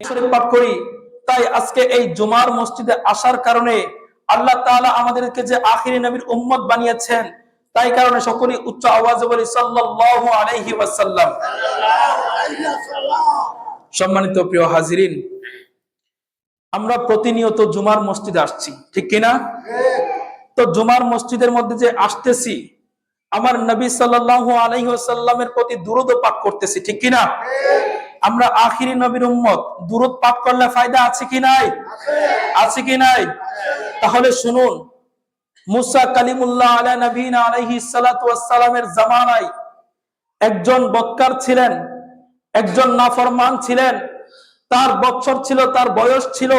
শরীফ পাঠ করি। তাই আজকে এই জুমার মসজিদে আসার কারণে আল্লাহ তাআলা আমাদেরকে যে আখিরি নবীর উম্মত বানিয়েছেন, তাই কারণে সকলেই উচ্চ আওয়াজে বলি সাল্লাল্লাহু আলাইহি ওয়াসাল্লাম। সম্মানিত প্রিয় হাজিরিন, আমরা প্রতিনিয়ত জুমার মসজিদে আসছি, ঠিক কিনা? তো জুমার মসজিদের মধ্যে যে আসতেছি, আমার নবী সাল্লাল্লাহু আলাইহি ওয়াসাল্লামের প্রতি দুরূদ পাঠ করতেছি, ঠিক কিনা? আমরা আখিরি নবীর উম্মত, দুরূদ পাঠ করলে ফায়দা আছে কি নাই? আছে কি নাই? তাহলে শুনুন, মুসা কালিমুল্লাহ আলা নবীনা আলাইহিস সালাতু ওয়াস সালামের জামানায় একজন বক্কার ছিলেন, একজন নাফরমান ছিলেন। তার বছর ছিল, তার বয়স ছিল,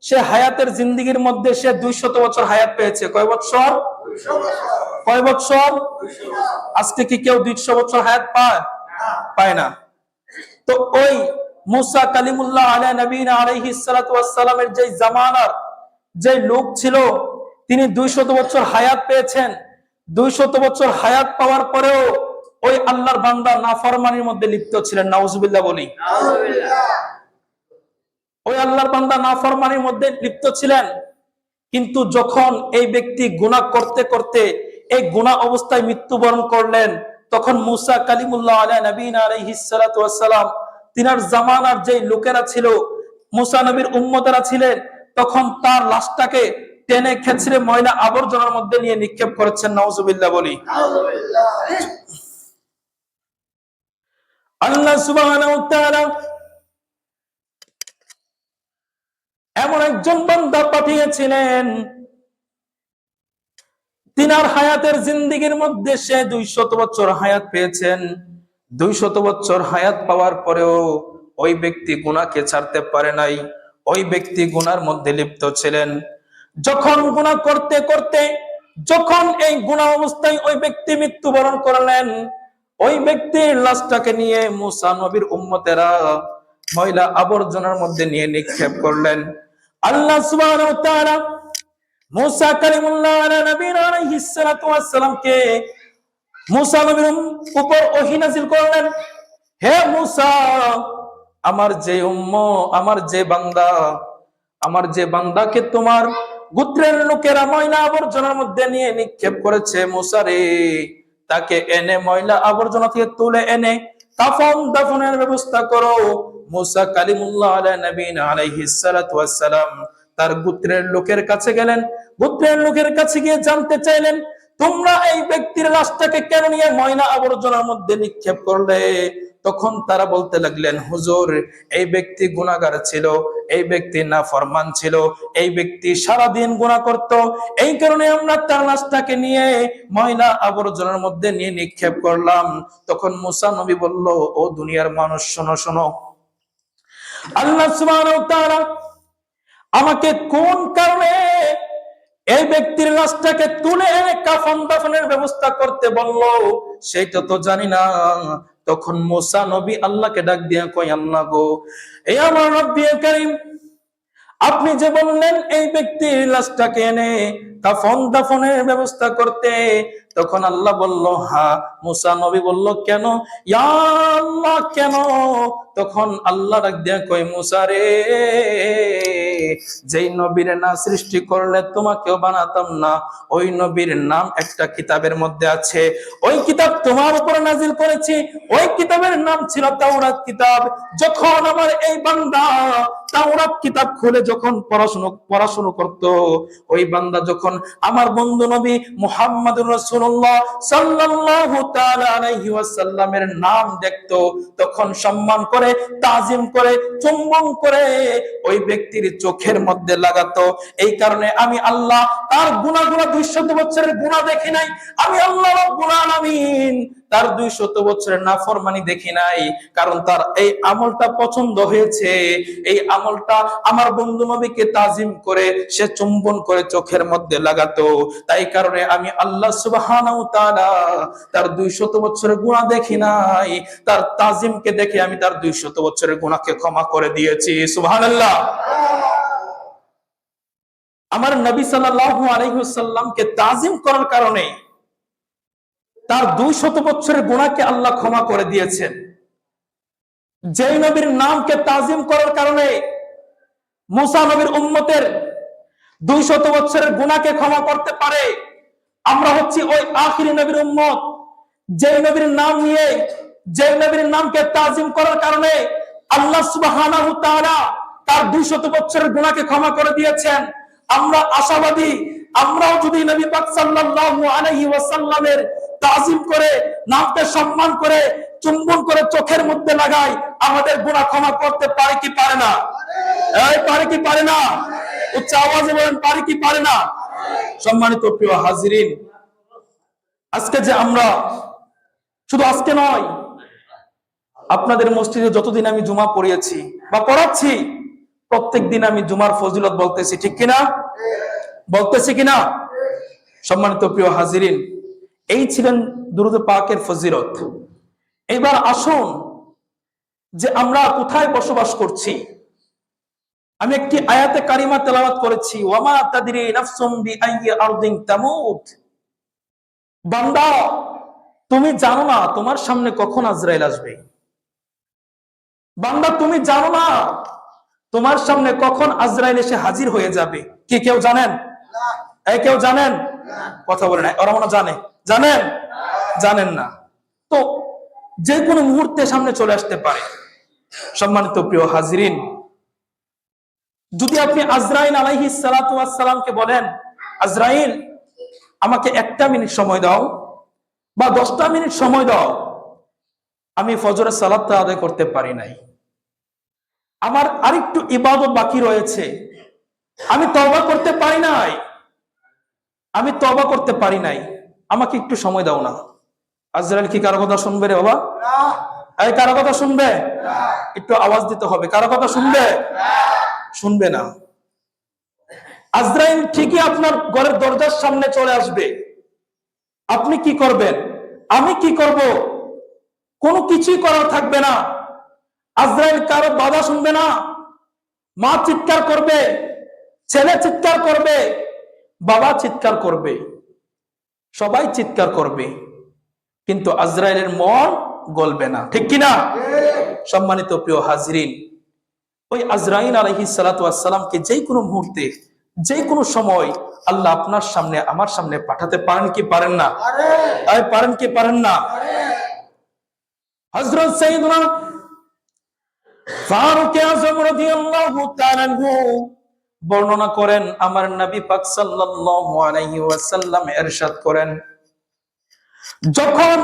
সে হায়াতের জিন্দেগির মধ্যে সে 200 বছর হায়াত পেয়েছে। কয় বছর? কয় বছর? আজকে কি কেউ 200 বছর হায়াত পায়? পায় না। তো ওই মুসা কালিমুল্লাহ আলা নবীনা আলাইহিস সালাতু ওয়াস সালামের যে জামানার যে লোক ছিল, তিনি 200 বছর হায়াত পেয়েছেন। 200 বছর হায়াত পাওয়ার পরেও ওই আল্লাহর বান্দা নাফরমানির মধ্যে লিপ্ত ছিলেন। নাউজুবিল্লাহ বলি। ওই আল্লাহর বান্দা নাফরমানির মধ্যে লিপ্ত ছিলেন। কিন্তু যখন এই ব্যক্তি গুনাহ করতে করতে এই গুনাহ অবস্থায় মৃত্যুবরণ করলেন, তখন মুসা কালিমুল্লাহ আলা নবীনা আলাইহিস সালাতু ওয়াস সালাম, তিনার জামানার যে লোকেরা ছিল, মুসা নবীর উম্মতেরা ছিলেন, তখন তার লাশটাকে টেনে খেচড়ে ময়লা আবর্জনার মধ্যে নিয়ে নিক্ষেপ করেছেন। নাউজুবিল্লাহ বলি। আল্লাহ সুবহানাহু ওয়া তাআলা এমন একজন বান্দা পাঠিয়েছিলেন, তিনার হায়াতের জিন্দেগির মধ্যে সে 200 বছর হায়াত পেয়েছেন। 200 বছর হায়াত পাওয়ার পরেও ওই ব্যক্তি গুনাহকে ছাড়তে পারে নাই। ওই ব্যক্তি গুনার মধ্যে লিপ্ত ছিলেন। যখন গুনাহ করতে করতে যখন এই গুনাহ অবস্থায় ওই ব্যক্তি মৃত্যুবরণ করলেন, ওই ব্যক্তির লাশটাকে নিয়ে মুসা নবীর উম্মতেরা ময়লা আবর্জনার মধ্যে নিয়ে নিক্ষেপ করলেন। আল্লাহ সুবহানাহু ওয়া তাআলা মুসা কালিমুল্লাহ আলা নবীনা আলাইহিস সালাতু ওয়াস সালামকে মুসা নবীর উপর ওহী নাযিল করলেন। হে মুসা, আমার যে আমার যে বান্দা, আমার যে বান্দাকে তোমার গোত্রের লোকেরা ময়লা আবর্জনার মধ্যে নিয়ে নিক্ষেপ করেছে, মুসা রে, তাকে এনে ময়লা আবর্জনা থেকে তুলে এনে কাফন দাফনের ব্যবস্থা করো। মুসা কালিমুল্লাহ আলা নবীনা আলাইহিস সালাতু ওয়াস সালাম তার গোত্রের লোকের কাছে গেলেন। গোত্রের লোকের কাছে গিয়ে জানতে চাইলেন, তোমরা এই ব্যক্তির লাশটাকে কেন নিয়ে ময়লা আবর্জনার মধ্যে নিক্ষেপ করলে? তখন তারা বলতে লাগলেন, হুজুর, এই ব্যক্তি গুনাহগার ছিল, এই ব্যক্তি নাফরমান ছিল, এই ব্যক্তি সারাদিন গুনাহ করত, এই কারণে আমরা তার লাশটাকে নিয়ে ময়লা আবর্জনার মধ্যে নিয়ে নিক্ষেপ করলাম। তখন মুসা নবী বলল, ও দুনিয়ার মানুষ, শোনো শোনো, আল্লাহ সুবহানাহু ওয়া তাআলা আমাকে কোন কারণে এই ব্যক্তির লাশটাকে তুলে এনে কাফন দাফনের ব্যবস্থা করতে বলল, সেটা তো জানি না। তখন মুসা নবী আল্লাহকে ডাক দিয়ে কয়, আল্লাহ গো, এই আমার রব্বুল কারীম, আপনি যে বললেন এই ব্যক্তির লাশটাকে এনে কাফন দাফনের ব্যবস্থা করতে, তখন আল্লাহ বলল হ্যাঁ। মুসা নবী বলল, কেন ইয়া আল্লাহ, কেন? তখন আল্লাহ ডাক দিয়া কয়, মুসা রে, যেই নবীর না সৃষ্টি করলে তোমাকেও বানাতাম না, ওই নবীর নাম একটা কিতাবের মধ্যে আছে, ওই কিতাব তোমার উপর নাজিল করেছি, ওই কিতাবের নাম ছিল তাওরাত কিতাব। যখন আমার এই বান্দা তাওরাত কিতাব খুলে যখন পড়াশোনা করত, ওই বান্দা যখন আমার বন্ধু নবী মুহাম্মদুর রাসূলুল্লাহ সাল্লাল্লাহু তাআলা আলাইহি ওয়াসাল্লামের নাম দেখতো, তখন সম্মান করে, তাজিম করে, চুম্বন করে ওই ব্যক্তির চোখের মধ্যে লাগাতো। এই কারণে আমি আল্লাহ তার গুনাহগুলো 200 বছরের গুনাহ দেখি নাই। আমি আল্লাহ রাব্বুল আলামিন তার 200 বছরের নাফরমানি দেখি নাই, কারণ তার এই আমলটা পছন্দ হয়েছে। এই আমলটা আমার বন্ধু নবীকে তাজিম করে, সে চুম্বন করে চোখের মধ্যে লাগাতো। তাই কারণে আমি আল্লাহ সুবহানাহু ওয়া তাআলা তার 200 বছরের গুনাহ দেখি নাই, তার তাজিমকে দেখে আমি তার 200 বছরের গুনাহকে ক্ষমা করে দিয়েছি। সুবহানাল্লাহ। আমার নবী সাল্লাল্লাহু আলাইহি ওয়াসাল্লামকে তাজিম করার কারণে তার 200 বছরের গুনাহকে আল্লাহ ক্ষমা করে দিয়েছেন। যেই নবীর নামকে তাজিম করার কারণে মুসা নবীর উম্মতের 200 বছরের গুনাহকে ক্ষমা করতে পারে, আমরা হচ্ছি ওই আখিরি নবীর উম্মত, যেই নবীর নাম নিয়ে, যেই নবীর নামকে তাজিম করার কারণে আল্লাহ সুবহানাহু ওয়া তাআলা তার 200 বছরের গুনাহকে ক্ষমা করে দিয়েছেন। আমরা আশাবাদী, আমরাও যদি নবী পাক সাল্লাল্লাহু আলাইহি ওয়াসাল্লামের তাজিম করে, নামকে সম্মান করে, চুম্বন করে চোখের মধ্যে লাগাই, আমাদের গুনাহ ক্ষমা করতে পারে কি পারে না? এই পারে কি পারে না? উচ্চ আওয়াজে বলেন, পারে কি পারে না? সম্মানিত প্রিয় হাজিরিন, আজকে যে আমরা, শুধু আজকে নয়, আপনাদের মসজিদে যতদিন আমি জুমা পড়িয়েছি বা পড়াচ্ছি, প্রত্যেক দিন আমি জুমার ফজিলত বলতেছি, ঠিক কিনা? বলতেছি কিনা? সম্মানিত প্রিয় হাজিরিন, এই ছিলেন দুরূদ পাকের ফজিলত। এবার আসুন যে আমরা কোথায় বসবাস করছি। আমি একটি আয়াতে কারিমা তেলাওয়াত করেছি, ওয়ামা তাদরি নাফসুম বিআইয়ি আরদিন তামুত। বান্দা, তুমি জানো না তোমার সামনে কখন আজরাইল আসবে। বান্দা, তুমি জানো না তোমার সামনে কখন আজরাইল এসে হাজির হয়ে যাবে। কি কেউ জানেন? এই কেউ জানেন? কথা বলে না, ওরা মনে জানে। জানেন? জানেন না। তো যে কোনো মুহূর্তে সামনে চলে আসতে পারে। সম্মানিত প্রিয় হাজিরিন, যদি আপনি আজরাইল আলাইহিস সালাতু ওয়াস সালামকে বলেন, আজরাইল আমাকে 1টা মিনিট সময় দাও বা 10টা মিনিট সময় দাও, আমি ফজরের সালাতটা আদায় করতে পারি নাই, আমার আরেকটু ইবাদত বাকি রয়েছে, আমি তওবা করতে পারি নাই, আমি তওবা করতে পারি নাই, আমাকে একটু সময় দাও না। আজরাইল কি কারো কথা শুনবে রে বাবা? এই কারো কথা শুনবে? একটু আওয়াজ দিতে হবে। কারো কথা শুনবে? শুনবে না। আজরাইল ঠিকই আপনার ঘরের দরজার সামনে চলে আসবে। আপনি কি করবেন? আমি কি করব? কোনো কিছুই করার থাকবে না। আজরাইল কারো বাধা শুনবে না। মা চিৎকার করবে, ছেলে চিৎকার করবে, বাবা চিৎকার করবে, সবাই চিৎকার করবে, কিন্তু আজরাইলের মন গলবে না, ঠিক কিনা? সম্মানিত প্রিয় হাজিরিন, ওই আজরাইল আলাইহিস সালাতু ওয়াস সালামকে যে কোনো মুহূর্তে, যে কোনো সময় আল্লাহ আপনার সামনে, আমার সামনে পাঠাতে পারেন কি পারেন না? পারেন কি পারেন না? হযরত সাইয়েদনা ফারুক আযম রাদিয়াল্লাহু তাআলা আনহু বর্ণনা করেন, আমার নবী পাক সাল্লাল্লাহু আলাইহি ওয়াসাল্লাম ইরশাদ করেন, যখন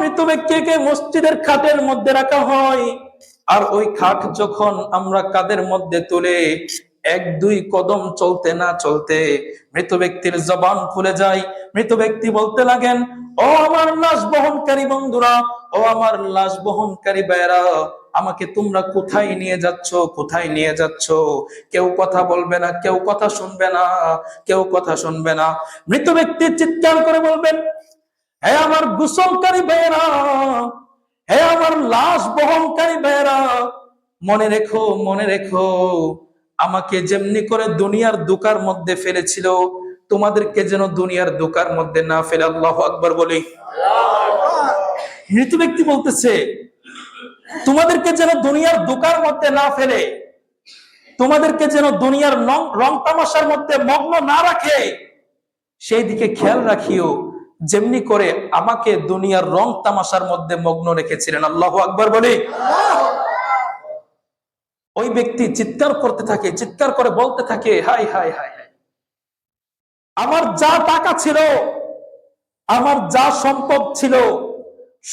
মৃত ব্যক্তিকে মসজিদের খাটের মধ্যে রাখা হয়, আর ওই খাট যখন আমরা কাঁধের মধ্যে তুলে 1-2 কদম চলতে না চলতে মৃত ব্যক্তির জবান খুলে যায়, মৃত ব্যক্তি বলতে লাগেন, ও আমার লাশ বহনকারী বন্ধুরা, ও আমার লাশ বহনকারী ভাইরা, আমাকে তোমরা কোথায় নিয়ে যাচ্ছ? কোথায় নিয়ে যাচ্ছ? কেউ কথা বলবে না, কেউ কথা শুনবে না, কেউ কথা শুনবে না। মৃত ব্যক্তি চিৎকার করে বলবেন, হে আমার গোসলকারী ভাইরা, হে আমার লাশ বহনকারী ভাইরা, মনে রেখো, মনে রেখো, আমাকে যেমনি করে দুনিয়ার ধোঁকার মধ্যে ফেলেছিল, তোমাদেরকে যেন দুনিয়ার ধোঁকার মধ্যে না ফেলে। আল্লাহু আকবার বলি। মৃত ব্যক্তি বলতেছে, তোমাদেরকে যেন দুনিয়ার ধোঁকার মধ্যে না ফেলে, তোমাদেরকে যেন দুনিয়ার রং তামাশার মধ্যে মগ্ন না রাখে, সেই দিকে খেয়াল রাখিও, যেমনি করে আমাকে দুনিয়ার রং তামাশার মধ্যে মগ্ন রেখেছিলেন। আল্লাহু আকবার বলি। ওই ব্যক্তি চিৎকার করতে থাকে, চিৎকার করে বলতে থাকে, হাই হাই হাই হাই, আমার যা টাকা ছিল, আমার যা সম্পদ ছিল,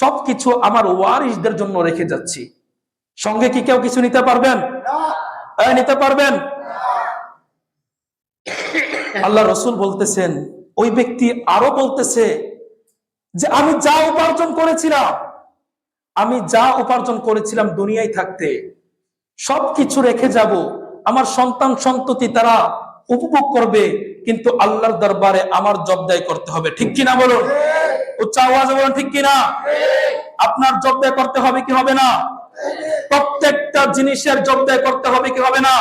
সবকিছু আমার ওয়ারিসদের জন্য রেখে যাচ্ছি, সঙ্গে কি কেউ কিছু নিতে পারবেন? নিতে পারবেন? আল্লাহ রাসূল বলতেছেন, ওই ব্যক্তি আরো বলতেছে যে আমি যা উপার্জন করেছিলাম দুনিয়ায় থাকতে, সবকিছু রেখে যাব, আমার সন্তান সন্ততি তারা উপভোগ করবে, কিন্তু আল্লাহর দরবারে আমার জবাবদাহি করতে হবে, ঠিক কিনা বলুন? উচ্চ আওয়াজে বলুন, ঠিক কিনা? আপনার জবাবদাহি করতে হবে কি হবে না? প্রত্যেকটা জিনিসের জবাবদাহি করতে হবে কি হবে না?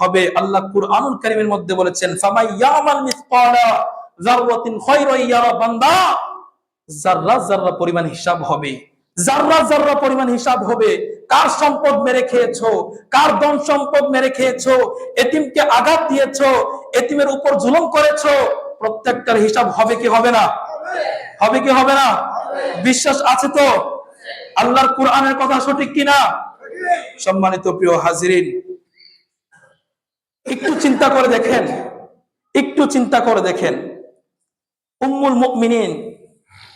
হবে। আল্লাহ কুরআনুল কারীমের মধ্যে বলেছেন, ফামাই ইয়ামাল মিসকালা যাররাতিন খায়রান ইয়ারা, বান্দা, যাররা যাররা পরিমাণ হিসাব হবে, জাররা জাররা পরিমাণ হিসাব হবে। কার সম্পদ মেরে খেয়েছো, কার ধন সম্পদ মেরে খেয়েছো, এতিমকে আঘাত দিয়েছো, এতিমের উপর জুলুম করেছো, প্রত্যেকটার হিসাব হবে কি হবে না? হবে কি হবে না? বিশ্বাস আছে তো? আল্লাহর কোরআনের কথা সঠিক কিনা? সম্মানিত প্রিয় হাজিরিন, একটু চিন্তা করে দেখেন, একটু চিন্তা করে দেখেন, উম্মুল মুমিনিন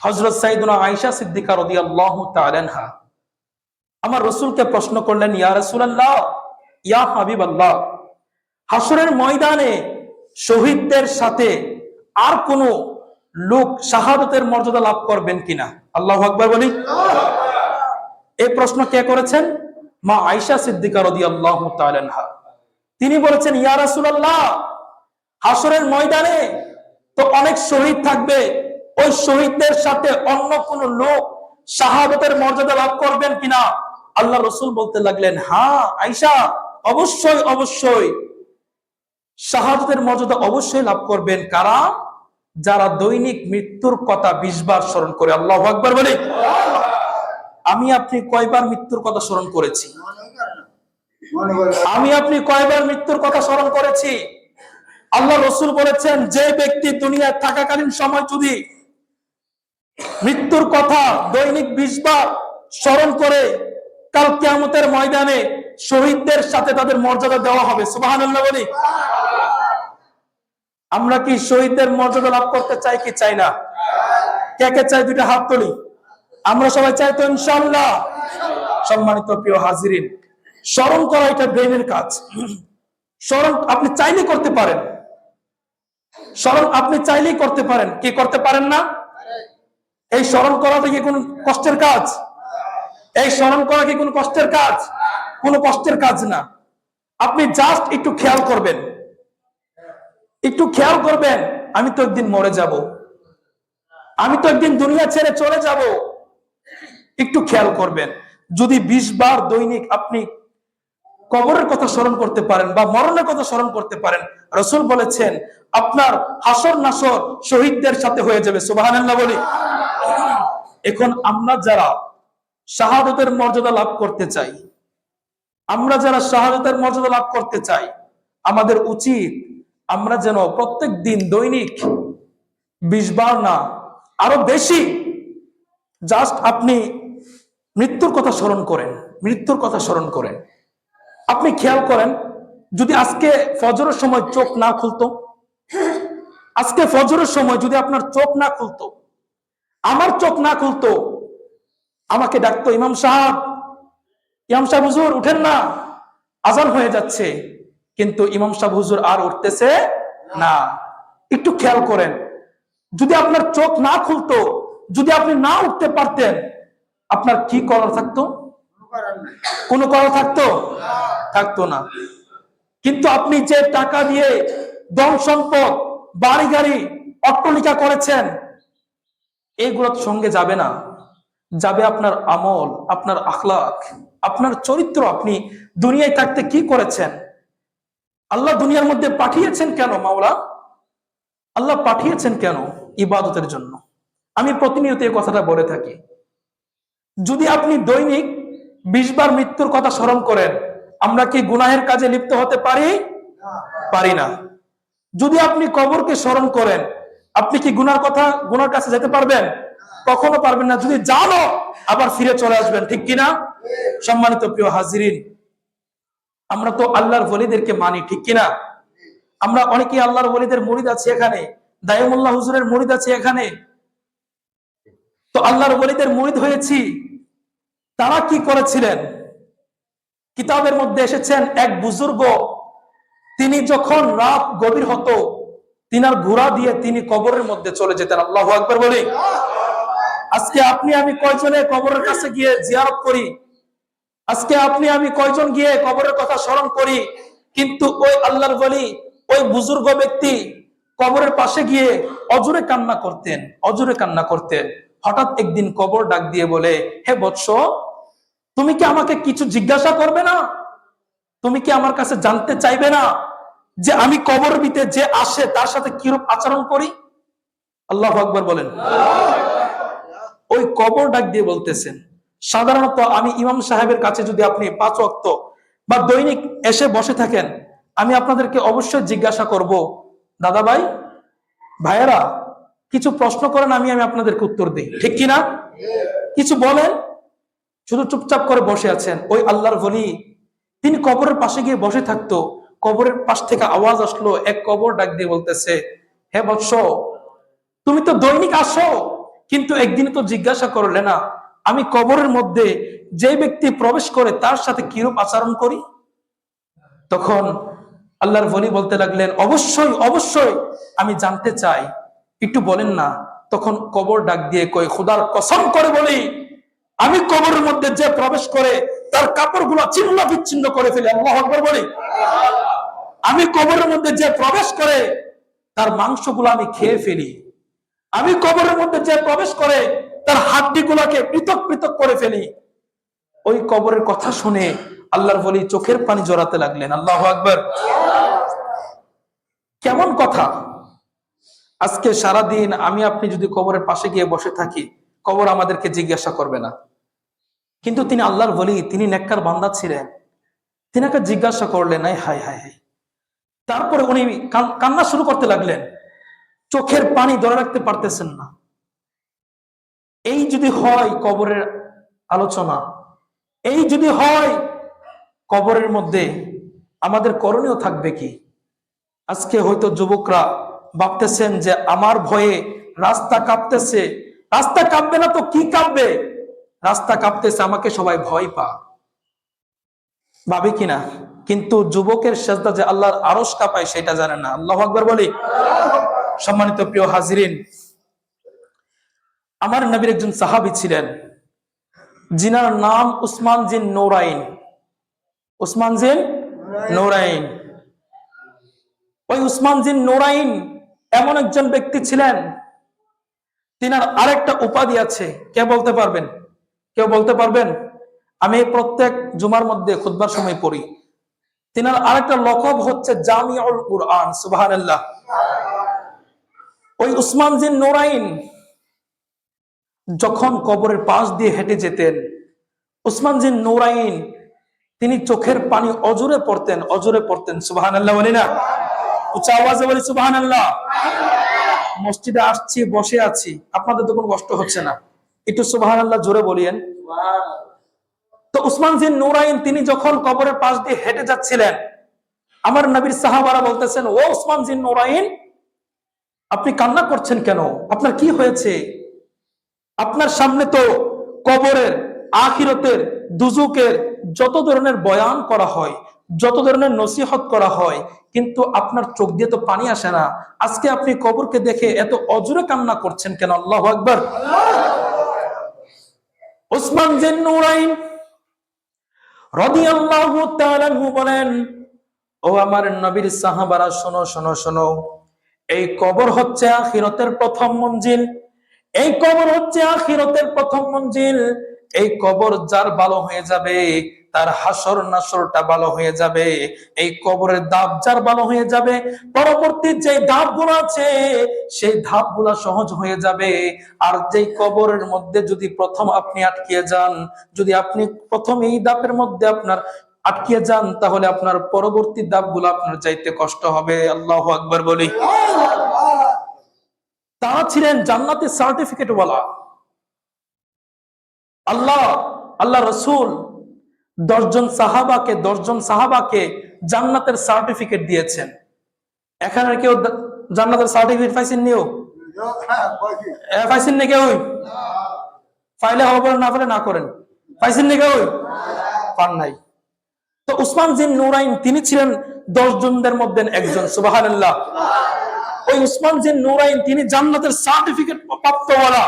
হযরত সাইয়েদুনা আয়েশা সিদ্দিকা রাদিয়াল্লাহু তাআলা আনহা আমার রাসূলকে প্রশ্ন করলেন, ইয়া রাসূলুল্লাহ, ইয়া হাবিবাল্লাহ, হাসরের ময়দানে শহীদদের সাথে আর কোন লোক শাহাদাতের মর্যাদা লাভ করবেন কিনা? আল্লাহু আকবার বলি। এই প্রশ্ন কে করেছেন? মা আয়েশা সিদ্দিকা রাদিয়াল্লাহু তাআলা আনহা। তিনি বলেছেন, ইয়া রাসূলুল্লাহ, হাসরের ময়দানে তো অনেক শহীদ থাকবে, ওই শহীদদের সাথে অন্য কোন লোক শাহাদাতের মর্যাদা লাভ করবেন কিনা? আল্লাহ রাসূল বলতে লাগলেন, হ্যাঁ আয়েশা, অবশ্যই অবশ্যই শাহাদাতের মর্যাদা অবশ্যই লাভ করবেন। কারা? যারা দৈনিক মৃত্যুর কথা 20 বার স্মরণ করে। আল্লাহু আকবার বলি। আমি আপনি কয়বার মৃত্যুর কথা স্মরণ করেছি? আমি আপনি কয়বার মৃত্যুর কথা স্মরণ করেছি? আল্লাহ রাসূল বলেছেন, যে ব্যক্তি দুনিয়ায় থাকাকালীন সময় যদি মৃত্যুর কথা দৈনিক 20 বার স্মরণ করে, কাল কিয়ামতের ময়দানে শহীদদের সাথে তাদের মর্যাদা দেওয়া হবে। সুবহানাল্লাহ বলি। আমরা কি শহীদদের মর্যাদা লাভ করতে চাই কি চাই না? কে কে চাই? দুইটা হাত তুলি। আমরা সবাই চাই তো ইনশাআল্লাহ। সম্মানিত প্রিয় হাজিরিন, স্মরণ করা এটা ব্রেনের কাজ। স্মরণ আপনি চাইলেই করতে পারেন, স্মরণ আপনি চাইলেই করতে পারেন। কি করতে পারেন না? এই স্মরণ করাটা কি কোনো কষ্টের কাজ? এই স্মরণ করা কি কোনো কষ্টের কাজ? কোনো কষ্টের কাজ না। আপনি জাস্ট একটু খেয়াল করবেন, একটু খেয়াল করবেন, আমি তো একদিন মরে যাব, আমি তো একদিন দুনিয়া ছেড়ে চলে যাব। একটু খেয়াল করবেন, যদি 20 বার দৈনিক আপনি কবরের কথা স্মরণ করতে পারেন বা মরণের কথা স্মরণ করতে পারেন, রাসূল বলেছেন আপনার হাসর নাসর শহীদদের সাথে হয়ে যাবে। সুবহানাল্লাহ বলি। এখন আমরা যারা শাহাদাতের মর্যাদা লাভ করতে চাই, আমরা যারা শাহাদাতের মর্যাদা লাভ করতে চাই, আমাদের উচিত আমরা যেন প্রত্যেক দিন দৈনিক 20 বার না, আরো বেশি, জাস্ট আপনি মৃত্যুর কথা স্মরণ করেন, মৃত্যুর কথা স্মরণ করেন। আপনি খেয়াল করেন, যদি আজকে ফজরের সময় চোখ না খুলতো, আজকে ফজরের সময় যদি আপনার চোখ না খুলতো, আমার চোখ না খুলতো, আমাকে ডাকতো, ইমাম সাহেব, ইমাম সাহেব হুজুর উঠেন না, আজান হয়ে যাচ্ছে, কিন্তু ইমাম সাহেব হুজুর আর উঠতেছে না। একটু খেয়াল করেন, যদি আপনার চোখ না খুলতো, যদি আপনি না উঠতে পারতেন, আপনার কি করার থাকতো? কোনো করার থাকতো? থাকতো না। কিন্তু আপনি যে টাকা দিয়ে ধন সম্পদ, বাড়ি গাড়ি, অট্টালিকা করেছেন, এইগুলোর সঙ্গে যাবে না, যাবে আপনার আমল, আপনার আখলাক, আপনার চরিত্র। আপনি দুনিয়ায় থাকতে কি করেছেন? আল্লাহ দুনিয়ার মধ্যে পাঠিয়েছেন কেন? মাওলা আল্লাহ পাঠিয়েছেন কেন? ইবাদতের জন্য। আমি প্রতিনিয়ত এই কথাটা বলে থাকি। যদি আপনি দৈনিক 20 বার মৃত্যুর কথা স্মরণ করেন, আমরা কি গুনাহের কাজে লিপ্ত হতে পারি? পারি না। যদি আপনি কবরকে স্মরণ করেন, আপনি কি গুনার কাছে যেতে পারবেন? কখনো পারবেন না। যদি জানো, আবার ফিরে চলে আসবেন, ঠিক কিনা? সম্মানিত প্রিয় হাজিরিন, আমরা তো আল্লাহর ওলিদেরকে মানি, ঠিক কিনা? আমরা অনেকেই আল্লাহর ওলিদের মুরিদ আছে এখানে, দায়মুল্লাহ হুজুরের মুরিদ আছে এখানে। তো আল্লাহর ওলিদের মুরিদ হয়েছি। তারা কি করেছিলেন? কিতাবের মধ্যে এসেছেন, এক বুজুর্গ, তিনি যখন রাত গভীর হতো, তিনার ঘোড়া দিয়ে তিনি কবরের মধ্যে চলে যেতেন। আল্লাহু আকবার বলি। আজকে আপনি আমি কয়জনে কবরের কাছে গিয়ে জিয়ারত করি? আজকে আপনি আমি কয়জন গিয়ে কবরের কথা স্মরণ করি? কিন্তু ওই আল্লাহর ওলি, ওই বুজুর্গ ব্যক্তি কবরের পাশে গিয়ে অজুরে কান্না করতেন, অজুরে কান্না করতেন। হঠাৎ একদিন কবর ডাক দিয়ে বলে, হে বৎস, তুমি কি আমাকে কিছু জিজ্ঞাসা করবে না? তুমি কি আমার কাছে জানতে চাইবে না যে আমি কবর ভিতরে যে আসে তার সাথে কিরূপ আচরণ করি? আল্লাহু আকবার বলেন। ওই কবর ডাক দিয়ে বলতেছেন, সাধারণত আমি ইমাম সাহেবের কাছে যদি আপনি 5 ওয়াক্ত বা দৈনিক এসে বসে থাকেন, আমি আপনাদেরকে অবশ্যই জিজ্ঞাসা করব, দাদা ভাই, ভাইয়েরা, কিছু প্রশ্ন করেন, আমি আপনাদেরকে উত্তর দিই, ঠিক কিনা? কিছু বলেন। শুধু চুপচাপ করে বসে আছেন। ওই আল্লাহর ওলি, তিনি কবরের পাশে গিয়ে বসে থাকতো। কবরের পাশ থেকে আওয়াজ আসলো, এক কবর ডাক দিয়ে বলতেছে, হে বৎস, তুমি তো দৈনিক আসো, কিন্তু একদিন তো জিজ্ঞাসা করলে না আমি কবরের মধ্যে যে ব্যক্তি প্রবেশ করে তার সাথে কিরূপ আচরণ করি? তখন আল্লাহর ওলি বলতে লাগলেন, অবশ্যই অবশ্যই আমি জানতে চাই, একটু বলেন না। তখন কবর ডাক দিয়ে কই, খোদার কসম করে বলি, আমি কবরের মধ্যে যে প্রবেশ করে তার কাপড়গুলো ছিন্ন বিচ্ছিন্ন করে ফেলি। আল্লাহু আকবার বলি। আমি কবরের মধ্যে যে প্রবেশ করে তার মাংসগুলো আমি খেয়ে ফেলি। আমি কবরের মধ্যে যে প্রবেশ করে তার হাড্ডিগুলোকে পৃথক পৃথক করে ফেলি। ওই কবরের কথা শুনে আল্লাহর ওলি চোখের পানি জড়াতে লাগলেন। আল্লাহু আকবার। কেমন কথা! আজকে সারাদিন আমি আপনি যদি কবরের পাশে গিয়ে বসে থাকি, কবর আমাদেরকে জিজ্ঞাসা করবে না, কিন্তু তিনি আল্লাহর ওলি, তিনি নেককার বান্দা ছিলেন, তিনাকে জিজ্ঞাসা করলেন, হায় হায় হায়। তারপরে উনি কান্না শুরু করতে লাগলেন, চোখের পানি ধরে রাখতে পারতেছেন না। এই যদি হয় কবরের আলোচনা, এই যদি হয় কবরের মধ্যে, আমাদের করণীয় থাকবে কি? আজকে হয়তো যুবকরা ভাবতেছেন যে আমার ভয়ে রাস্তা কাঁপতেছে। রাস্তা কাঁপবে না তো কি কাঁপবে? রাস্তা কাঁপতেছে, আমাকে সবাই ভয় পা, ভাবে কিনা? কিন্তু যুবকের সেজদা যে আল্লাহর আরশ কাঁপায় সেটা জানে না। আল্লাহু আকবার বলি। সম্মানিত প্রিয় হাজিরিন, আমার নবীর একজন সাহাবী ছিলেন, যিনার নাম উসমান জিন নৌরাইন। উসমান জিন নৌরাইন। ওই উসমান জিন নৌরাইন এমন একজন ব্যক্তি ছিলেন, তিনার আরেকটা উপাধি আছে। কে বলতে পারবেন? কেউ বলতে পারবেন? আমি প্রত্যেক জুমার মধ্যে খুতবার সময় পড়ি। তিনার আরেকটা লকব হচ্ছে জামিউল কুরআন। সুবহানাল্লাহ। ওই উসমান জিন নৌরাইন যখন কবরের পাশ দিয়ে হেঁটে যেতেন, উসমান জিন নৌরাইন তিনি চোখের পানি অজরে পড়তেন, অজরে পড়তেন। সুবহানাল্লাহ বলি না? উচ্চ আওয়াজে বলি সুবহানাল্লাহ। মসজিদে আসছি, বসে আছি, আপনাদের তো কোনো কষ্ট হচ্ছে না, একটু সুবহানাল্লাহ জোরে বলিয়েন। তো উসমান জিন নৌরাইন তিনি যখন কবরের পাশ দিয়ে হেঁটে যাচ্ছিলেন, আমার নবীর সাহাবারা বলতেছেন, ও উসমান জিন নৌরাইন, আপনি কান্না করছেন কেন? আপনার কি হয়েছে? আপনার সামনে তো কবরের, আখিরাতের, দুজুকের যত ধরনের বয়ান করা হয়, যত ধরনের নসিহত করা হয়, কিন্তু আপনার চোখ দিয়ে তো পানি আসে না। আজকে আপনি কবরকে দেখে এত অজরে কান্না করছেন কেন? আল্লাহু আকবার। উসমান জিন নূরাইন রাদিয়াল্লাহু তাআলা আনহু বলেন, ও আমার নবীর সাহাবারা, শোনো শোনো শোনো, এই কবর হচ্ছে আখিরাতের প্রথম মঞ্জিল। এই কবর হচ্ছে আখিরাতের প্রথম মঞ্জিল। এই কবর যার ভালো হয়ে যাবে, তার হাসর নাসরটা ভালো হয়ে যাবে। এই কবরের ধাপ যার ভালো হয়ে যাবে, পরবর্তী যে ধাপগুলো আছে সেই ধাপগুলো সহজ হয়ে যাবে। আর যেই কবরের মধ্যে যদি প্রথম আপনি আটকিয়ে যান, যদি আপনি প্রথম এই ধাপের মধ্যে আপনার আটকিয়ে যান, তাহলে আপনার পরবর্তী ধাপগুলো আপনার যাইতে কষ্ট হবে। আল্লাহু আকবার বলি। তারা ছিলেন জান্নাতের সার্টিফিকেট ওয়ালা। আল্লাহ রসুল 10 জন সাহাবাকে জান্নাতের সার্টিফিকেট দিয়েছেন। এখানে কেউ জান্নাতের সার্টিফিকেট পাইছেন? নিও পাইছেন না কেউ? পাইলে হবে, না পাইলে না করেন। পাইছেন না কেউ? পান নাই। তো উসমান জিন নূরাইন তিনি ছিলেন 10 জনদের মধ্যে একজন। সুবহানাল্লাহ। ওই উসমান জিন নূরাইন তিনি জান্নাতের সার্টিফিকেট প্রাপ্তওয়ালা।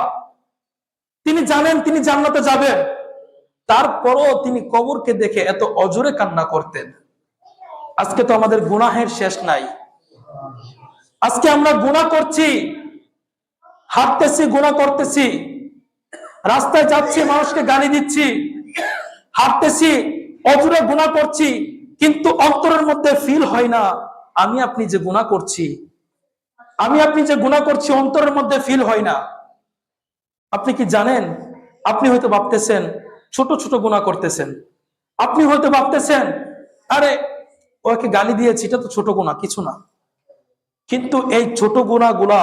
তিনি জানেন তিনি জান্নাতে যাবেন, তারপরও তিনি কবরকে দেখে এত অজরে কান্না করতেন। আজকে তো আমাদের গুনাহের শেষ নাই। আজকে আমরা গুনাহ করছি, হাঁটতেছি, গুনাহ করতেছি, রাস্তায় যাচ্ছি, মানুষকে গালি দিচ্ছি, হাঁটতেছি, অজরে গুনাহ করছি, কিন্তু অন্তরের মধ্যে ফিল হয় না আমি আপনি যে গুনাহ করছি, আমি আপনি যে গুনাহ করছি, অন্তরের মধ্যে ফিল হয় না। আপনি কি জানেন? আপনি হয়তো ভাবতেছেন ছোট ছোট গুনাহ করতেছেন। আপনি হয়তো ভাবতেছেন, আরে ওকে গালি দিয়েছি, এটা তো ছোট গুনাহ, কিছু না। কিন্তু এই ছোট গুনাহগুলা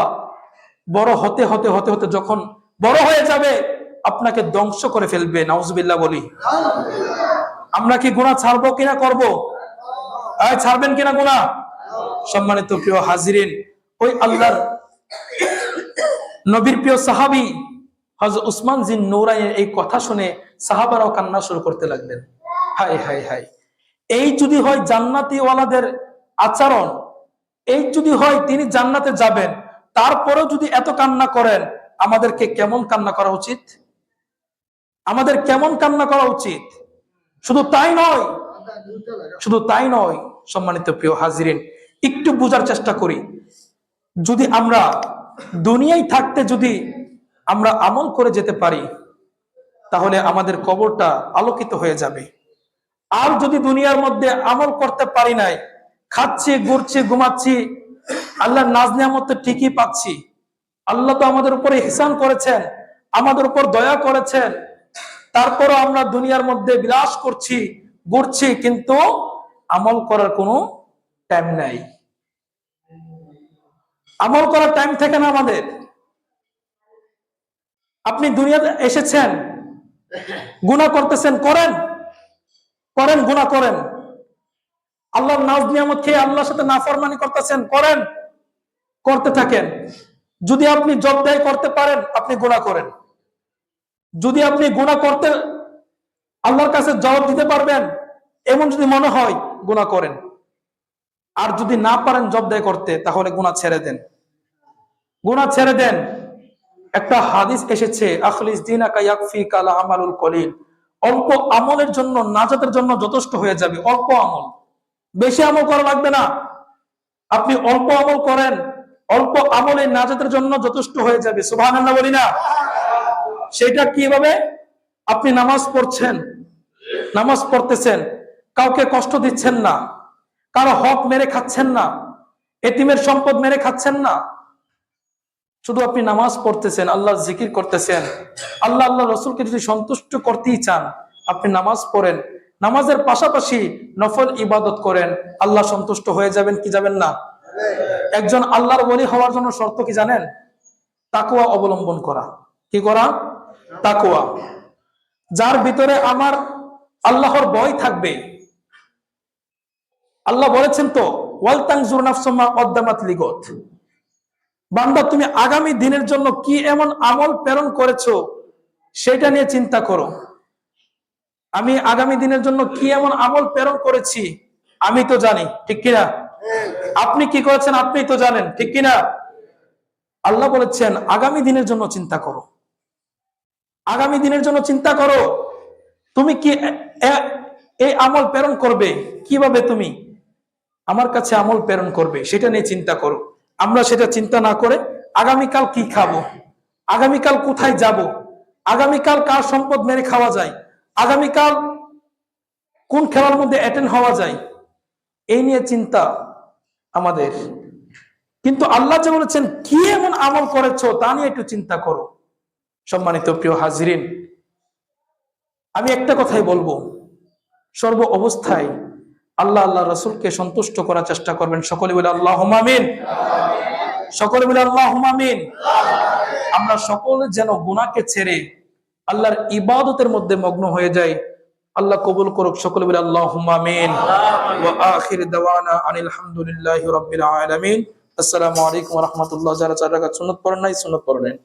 বড় হতে হতে হতে হতে যখন বড় হয়ে যাবে, আপনাকে ধ্বংস করে ফেলবে। নাউজুবিল্লাহ বলি। আমরা কি গুনাহ ছাড়বো কিনা, করবো? ছাড়বেন কিনা গুনাহ? সম্মানিত প্রিয় হাজিরিন, ওই আল্লাহর নবীর প্রিয় সাহাবী হযরত উসমান জিন নূরাইনের এই কথা শুনে সাহাবারাও কান্না শুরু করতে লাগলেন। হায় হায় হায়, এই যদি হয় জান্নাতি ওয়ালাদের আচরণ, এই যদি হয় তিনি জান্নাতে যাবেন, তারপরেও যদি এত কান্না করেন, আমাদেরকে কেমন কান্না করা উচিত? আমাদের কেমন কান্না করা উচিত? শুধু তাই নয়, শুধু তাই নয়, সম্মানিত প্রিয় হাজিরিন, একটু বোঝার চেষ্টা করি। যদি আমরা দুনিয়ায় থাকতে যদি আমরা আমল করে যেতে পারি, তাহলে আমাদের কবরটা আলোকিত হয়ে যাবে। আর যদি দুনিয়ার মধ্যে আমল করতে পারি নাই, খাচ্ছি, ঘুরছি, ঘুমাচ্ছি, আল্লাহর নাজ নিয়ামত তো ঠিকই পাচ্ছি, আল্লাহ তো আমাদের উপরে ইহসান করেছেন, আমাদের উপর দয়া করেছেন, তারপরও আমরা দুনিয়ার মধ্যে বিলাস করছি, ঘুরছি, কিন্তু আমল করার কোনো টাইম নাই। আমল করার টাইম থাকে না আমাদের। আপনি দুনিয়াতে এসেছেন, গুনাহ করতেছেন, করেন করেন, গুনাহ করেন। আল্লাহর নাজ নিয়ামত খেয়ে আল্লাহর সাথে নাফরমানি করতেছেন, করেন, করতে থাকেন। যদি আপনি জবাবদেহি করতে পারেন, আপনি গুনাহ করেন। যদি আপনি গুনাহ করতে আল্লাহর কাছে জবাব দিতে পারবেন, এমন যদি মনে হয়, গুনাহ করেন। আর যদি না পারেন জবাবদেহি করতে, তাহলে গুনাহ ছেড়ে দেন, গুনাহ ছেড়ে দেন। একটা হাদিস এসেছে, আখলিস দীনাকা ইয়াকফিকা লা আমালুল কলিল, অল্প আমলের জন্য নাজাতের জন্য যথেষ্ট হয়ে যাবে। অল্প আমল, বেশি আমল করা লাগবে না। আপনি অল্প আমল করেন, অল্প আমলে নাজাতের জন্য যথেষ্ট হয়ে যাবে। সুবহানাল্লাহ বলি না? সেটা কিভাবে? আপনি নামাজ পড়ছেন, নামাজ পড়তেছেন, কাউকে কষ্ট দিচ্ছেন না, কারো হক মেরে খাচ্ছেন না, এতিমের সম্পদ মেরে খাচ্ছেন না, শুধু আপনি নামাজ পড়তেছেন, আল্লাহ জিকির করতেছেন। আল্লাহ আল্লাহ রসুলকে যদি সন্তুষ্ট করতেই চান, আপনি নামাজ পড়েন, নামাজের পাশাপাশি নফল ইবাদত করেন, আল্লাহ সন্তুষ্ট হয়ে যাবেন কি যাবেন না? একজন আল্লাহর ওলি হওয়ার জন্য শর্ত কি জানেন? তাকওয়া অবলম্বন করা। কি করা? তাকওয়া। যার ভিতরে আমার আল্লাহর ভয় থাকবে। আল্লাহ বলেছেন তো, ওয়াল তানজুর নাফসুম মা কদ্দামাত লিগত, বান্দা তুমি আগামী দিনের জন্য কি এমন আমল প্রেরণ করেছো, সেটা নিয়ে চিন্তা করো। আমি আগামী দিনের জন্য কি এমন আমল প্রেরণ করেছি, আমি তো জানি, ঠিক কিনা? আপনি কি করেছেন, আপনি তো জানেন, ঠিক কিনা? আল্লাহ বলেছেন আগামী দিনের জন্য চিন্তা করো, আগামী দিনের জন্য চিন্তা করো। তুমি কি এই আমল প্রেরণ করবে, কিভাবে তুমি আমার কাছে আমল প্রেরণ করবে, সেটা নিয়ে চিন্তা করো। আমরা সেটা চিন্তা না করে আগামীকাল কি খাবো, আগামীকাল কোথায় যাব, আগামীকাল কার সম্পদ মেরে খাওয়া যায়, আগামীকাল কোন খেলার মধ্যে অ্যাটেন্ড হওয়া যায়, এই নিয়ে চিন্তা আমাদের। কিন্তু আল্লাহ যে বলেছেন কি এমন আমল করেছো, তা নিয়ে একটু চিন্তা করো। সম্মানিত প্রিয় হাজিরিন, আমি একটা কথাই বলবো, সর্ব অবস্থায় আল্লাহ আল্লাহ রসুলকে সন্তুষ্ট করার চেষ্টা করবেন। সকলে বলে আল্লাহুম্মা আমিন, সকলে বলে আল্লাহুম্মা আমিন। আমরা সকলে যেন গুনাহকে ছেড়ে আল্লাহর ইবাদতের মধ্যে মগ্ন হয়ে যাই। আল্লাহ কবুল করুক। সকলে বলে আল্লাহুম্মা আমিন। ওয়া আখির দাওয়ানা আনিল হামদুলিল্লাহি রাব্বিল আলামিন। আসসালামু আলাইকুম ওয়া রাহমাতুল্লাহ। যারা 4 রাকাত সুন্নাত পড়েন নাই, সুন্নাত পড়েন।